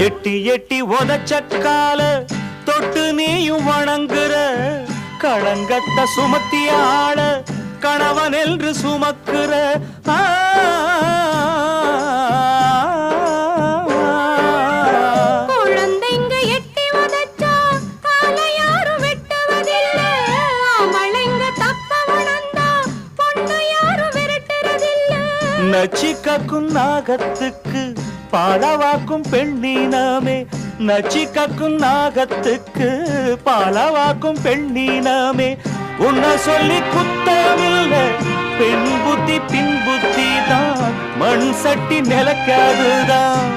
எட்டி எட்டி உதச்சக்கால தொட்டு நீயும் வணங்குற களங்கத்த சுமத்திய ஆள கணவன் என்று சுமக்குற குழந்தைங்க எட்டி உதச்சா கால யாரும் வெட்டுவதில்லை அவளைங்க தப்ப வளர்ந்தா பொண்ணு யாரும் விரட்டுறதில்லை நச்சி கக்கும் நாகத்துக்கு பாலவாக்கும் பெண்ணினமே நச்சி கக்கும் நாகத்துக்கு பாலவாக்கும் பெண்ணினமே உன்னை சொல்லி குத்தமில்ல பெண் புத்தி பின் புத்தி தான் மண் சட்டி நிலக்காதுதான்